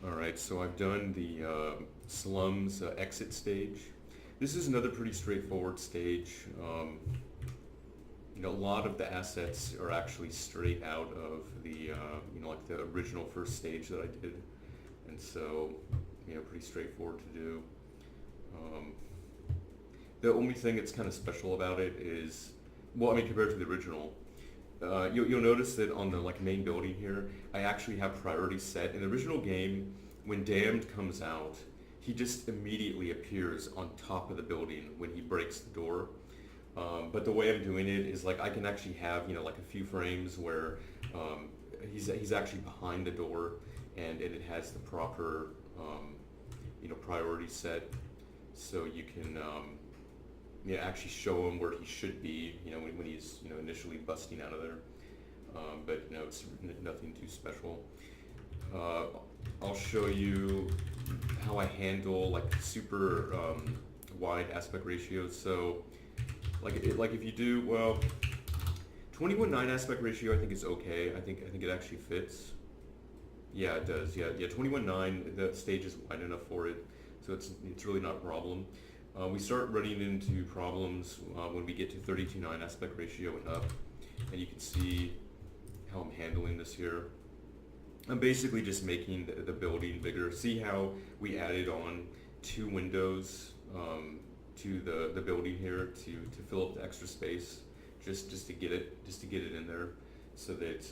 Alright, so I've done the slums exit stage. This is another pretty straightforward stage. A lot of the assets are actually straight out of the, like the original first stage that I did. And so, pretty straightforward to do. Um, the only thing that's kind of special about it is, well, I mean, compared to the original, you'll notice that on the main building here, I actually have priorities set. In the original game, when Damned comes out, he just immediately appears on top of the building when he breaks the door. But the way I'm doing it is I can actually have a few frames where he's actually behind the door, and it has the proper priority set, so you can actually show him where he should be, when he's initially busting out of there. But no, it's nothing too special. I'll show you how I handle super wide aspect ratios. So if you do, well, 21:9 aspect ratio I think is okay. I think it actually fits. Yeah, it does. Yeah, 21:9, the stage is wide enough for it, so it's really not a problem. We start running into problems when we get to 32:9 aspect ratio and up, and you can see how I'm handling this here. I'm basically just making the building bigger. See how we added on 2 windows to the building here to fill up the extra space, just to get it in there, so that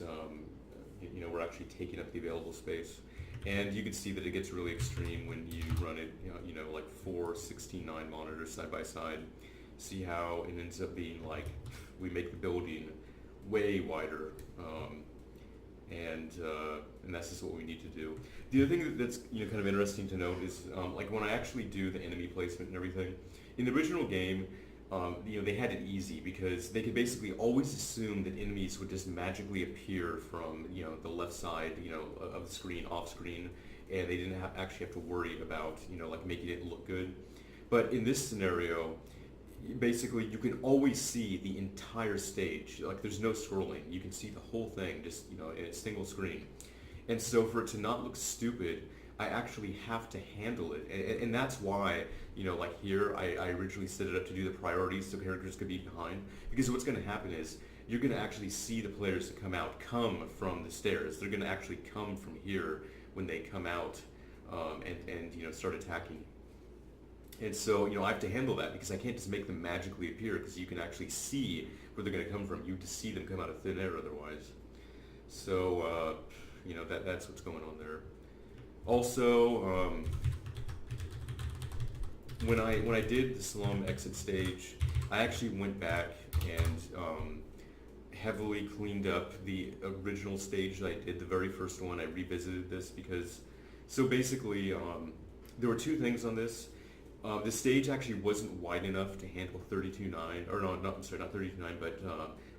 we're actually taking up the available space. And you can see that it gets really extreme when you run it, 4 16:9 monitors side by side. See how it ends up being we make the building way wider, and that's just what we need to do. The other thing that's kind of interesting to note is when I actually do the enemy placement and everything in the original game. They had it easy because they could basically always assume that enemies would just magically appear from the left side of the screen, off screen, and they didn't actually have to worry about making it look good. But in this scenario, basically you can always see the entire stage. There's no scrolling. You can see the whole thing just in a single screen. And so for it to not look stupid, I actually have to handle it, and that's why here I originally set it up to do the priorities so characters could be behind, because what's going to happen is you're going to actually see the players that come from the stairs. They're going to actually come from here when they come out, and start attacking. And so I have to handle that because I can't just make them magically appear, because you can actually see where they're going to come from. You just see them come out of thin air otherwise. So that's what's going on there. Also, when I did the slum exit stage, I actually went back and heavily cleaned up the original stage that I did, the very first one. I revisited this because, so basically, there were 2 things on this. The stage actually wasn't wide enough to handle 32:9, or no, I'm sorry, not 32:9,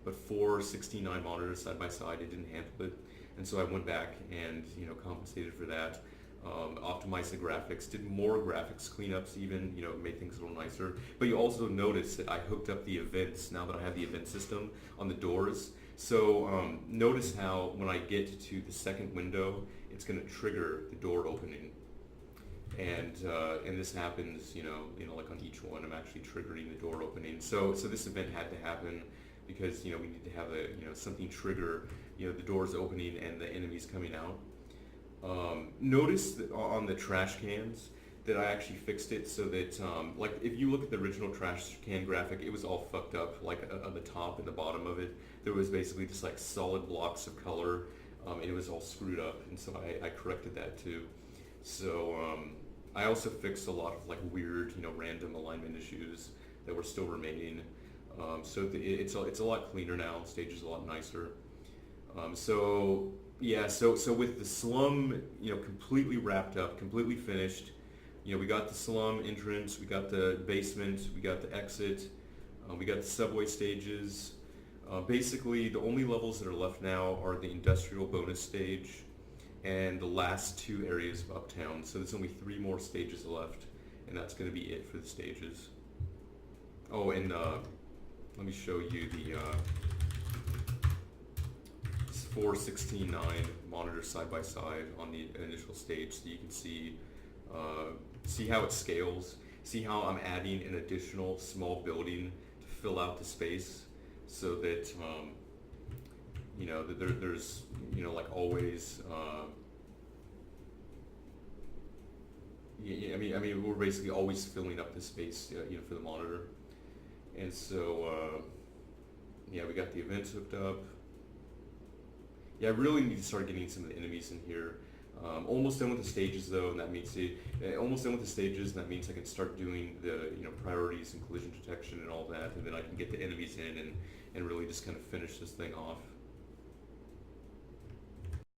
but 4 16:9 monitors side by side. It didn't handle it, and so I went back and compensated for that. Optimized the graphics, did more graphics cleanups even, made things a little nicer. But you also notice that I hooked up the events, now that I have the event system on the doors. So notice how when I get to the second window, it's going to trigger the door opening. And this happens, on each one, I'm actually triggering the door opening. So this event had to happen because, we need to have something trigger, the doors opening and the enemies coming out. Notice that on the trash cans that I actually fixed it so that if you look at the original trash can graphic, it was all fucked up, on the top and the bottom of it there was basically just solid blocks of color, and it was all screwed up, and so I corrected that too. So I also fixed a lot of weird random alignment issues that were still remaining, so it's a lot cleaner now. The stage is a lot nicer. So with the slum, completely wrapped up, completely finished, we got the slum entrance, we got the basement, we got the exit, we got the subway stages. Basically, the only levels that are left now are the industrial bonus stage and the last 2 areas of Uptown. So there's only 3 more stages left, and that's going to be it for the stages. Oh, and let me show you the 4 16:9 monitors side by side on the initial stage, so you can see how it scales, see how I'm adding an additional small building to fill out the space, so that that there's like always. I mean, we're basically always filling up the space, for the monitor, and so we got the events hooked up. Yeah, I really need to start getting some of the enemies in here. Almost done with the stages though, and that means almost done with the stages, and that means I can start doing the priorities and collision detection and all that, and then I can get the enemies in and really just kind of finish this thing off.